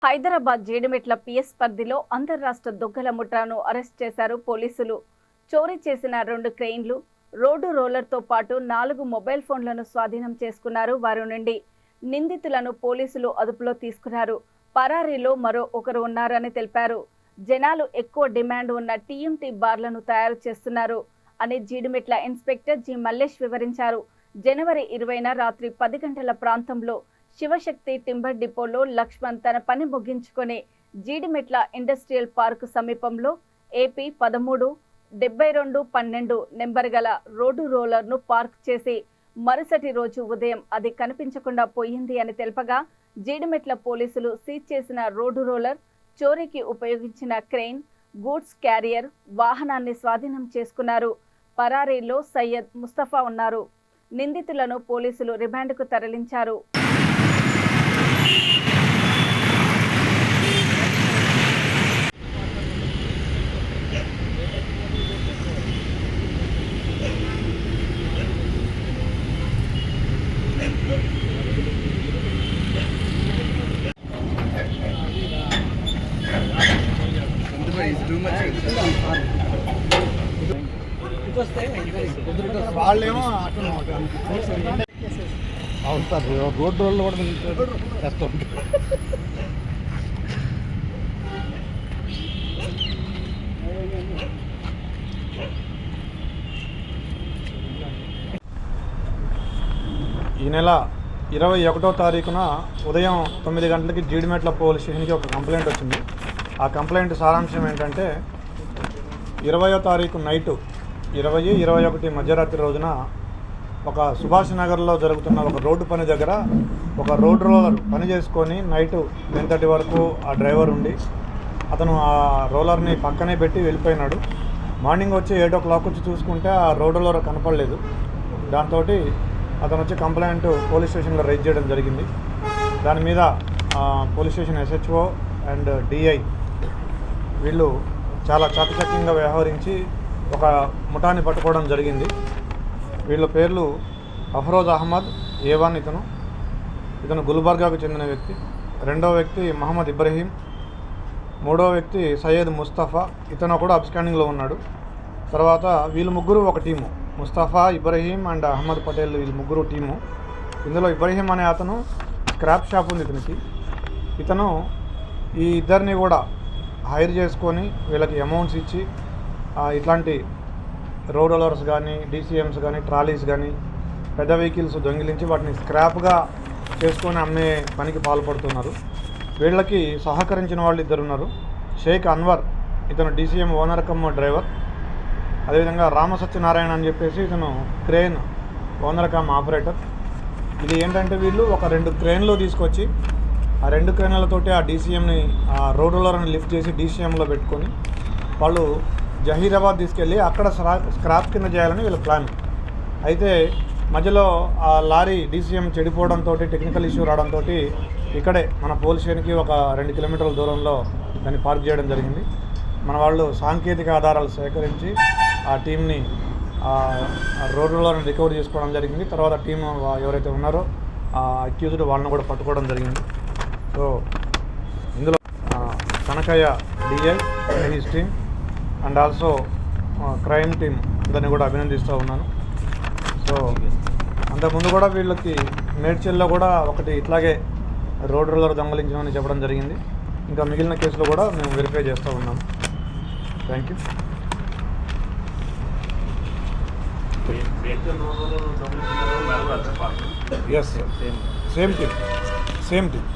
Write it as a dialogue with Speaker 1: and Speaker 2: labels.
Speaker 1: Hyderabad Jeedimetla PS పరిధిలో అంతర్రాష్ట్ర దొంగల ముఠాను అరెస్ట్ చేశారు పోలీసులు. చోరీ చేసిన 2 క్రెయిన్లు, రోడ్డు రోలర్తో పాటు 4 మొబైల్ ఫోన్లను స్వాధీనం చేసుకున్నారు. వారి నుండి నిందితులను పోలీసులు అదుపులో తీసుకున్నారు. పరారీలో మరో ఒకరు ఉన్నారని తెలిపారు. జనాలు ఎక్కువ డిమాండ్ ఉన్న టీఎంటీ బార్లను తయారు చేస్తున్నారు అని జీడిమెట్ల ఇన్స్పెక్టర్ జి మల్లేష్ వివరించారు. జనవరి 20న రాత్రి 10 గంటల ప్రాంతంలో శివశక్తి టింబర్ డిపోలో లక్ష్మణ్ తన పని ముగించుకొని జీడిమెట్ల ఇండస్ట్రియల్ పార్క్ సమీపంలో ఏపీ 13-72-12 నెంబర్ గల రోడ్డు రోలర్ను పార్క్ చేసి మరుసటి రోజు ఉదయం అది కనిపించకుండా పోయింది అని తెలపగా జీడిమెట్ల పోలీసులు సీజ్ చేసిన రోడ్డు రోలర్, చోరీకి ఉపయోగించిన క్రెయిన్, గూడ్స్ క్యారియర్ వాహనాన్ని స్వాధీనం చేసుకున్నారు. పరారీలో సయ్యద్ ముస్తఫా ఉన్నారు. నిందితులను పోలీసులు రిమాండ్కు తరలించారు.
Speaker 2: వాళ్ళేమో అవును సార్, రోడ్డు రోడ్లు కూడా కష్టం. ఈ నెల 21వ తారీఖున ఉదయం 9 గంటలకి జీడిమెట్ల పోలీస్ స్టేషన్కి ఒక కంప్లైంట్ వచ్చింది. ఆ కంప్లైంట్ సారాంశం ఏంటంటే 20వ తారీఖు నైటు 20-21 మధ్యరాత్రి రోజున ఒక సుభాష్ నగర్లో జరుగుతున్న ఒక రోడ్డు పని దగ్గర ఒక రోడ్ రోలర్ పని చేసుకొని నైటు 10:30 వరకు ఆ డ్రైవర్ ఉండి అతను ఆ రోలర్ని పక్కనే పెట్టి వెళ్ళిపోయినాడు. మార్నింగ్ వచ్చి 8 o'clock వచ్చి చూసుకుంటే ఆ రోడ్ రోలర్ కనపడలేదు. దాంతో అతను వచ్చి కంప్లైంట్ పోలీస్ స్టేషన్లో రైజ్ చేయడం జరిగింది. దాని మీద police station SHO and DI వీళ్ళు చాలా చాకచక్యంగా వ్యవహరించి ఒక ముఠాన్ని పట్టుకోవడం జరిగింది. వీళ్ళ పేర్లు అఫ్రోజ్ అహ్మద్ ఏవాన్, ఇతను గుల్బర్గాకు చెందిన వ్యక్తి. రెండవ వ్యక్తి మహమ్మద్ ఇబ్రహీం, మూడవ వ్యక్తి సయ్యద్ ముస్తఫా, ఇతను కూడా అబ్స్కాండింగ్లో ఉన్నాడు. తర్వాత వీళ్ళు ముగ్గురు ఒక టీము, ముస్తఫా, ఇబ్రహీం అండ్ అహ్మద్ పటేల్, వీళ్ళు ముగ్గురు టీము. ఇందులో ఇబ్రహీం అనే అతను స్క్రాప్ షాప్ ఉంది ఇతనికి. ఇతను ఈ ఇద్దరిని కూడా హైర్ చేసుకొని వీళ్ళకి అమౌంట్స్ ఇచ్చి ఇట్లాంటి రోడ్ రోలర్స్ కానీ, DCMs కానీ, ట్రాలీస్ కానీ, పెద్ద వెహికల్స్ దొంగిలించి వాటిని స్క్రాప్గా చేసుకొని అమ్మే పనికి పాల్పడుతున్నారు. వీళ్ళకి సహకరించిన వాళ్ళు ఇద్దరు ఉన్నారు. షేక్ అన్వర్, ఇతను DCM ఓనర్ కమ్ డ్రైవర్. అదేవిధంగా రామసత్యనారాయణ అని చెప్పేసి ఇతను క్రేన్ ఓనర్ కమ్ ఆపరేటర్. ఇది ఏంటంటే వీళ్ళు ఒక 2 క్రేన్లు తీసుకొచ్చి ఆ 2 క్రేన్లతోటి ఆ DCMని ఆ రోడ్ రోలర్ని లిఫ్ట్ చేసి DCMలో పెట్టుకొని వాళ్ళు జహీరాబాద్ తీసుకెళ్ళి అక్కడ స్క్రాప్ కింద చేయాలని వీళ్ళ ప్లాన్. అయితే మధ్యలో ఆ లారీ DCM చెడిపోవడంతో, టెక్నికల్ ఇష్యూ రావడంతో ఇక్కడే మన పోలీస్ స్టేషన్కి ఒక 2 కిలోమీటర్ల దూరంలో దాన్ని పార్క్ చేయడం జరిగింది. మన వాళ్ళు సాంకేతిక ఆధారాలు సేకరించి ఆ టీంని రోడ్ రోలర్ని రికవర్ చేసుకోవడం జరిగింది. తర్వాత టీం ఎవరైతే ఉన్నారో ఆ అక్యూజ్డ్ వాళ్ళని కూడా పట్టుకోవడం జరిగింది. సో ఇందులో Kanakaiah DI his team and also crime team దాన్ని కూడా అభినందిస్తూ ఉన్నాను. సో అంతకుముందు కూడా వీళ్ళకి మేడ్చల్లో కూడా ఒకటి ఇట్లాగే రోడ్ రోలర్ దొంగలించమని చెప్పడం జరిగింది. ఇంకా మిగిలిన కేసులో కూడా మేము వెరిఫై చేస్తూ ఉన్నాము. Thank you. Yes, same team.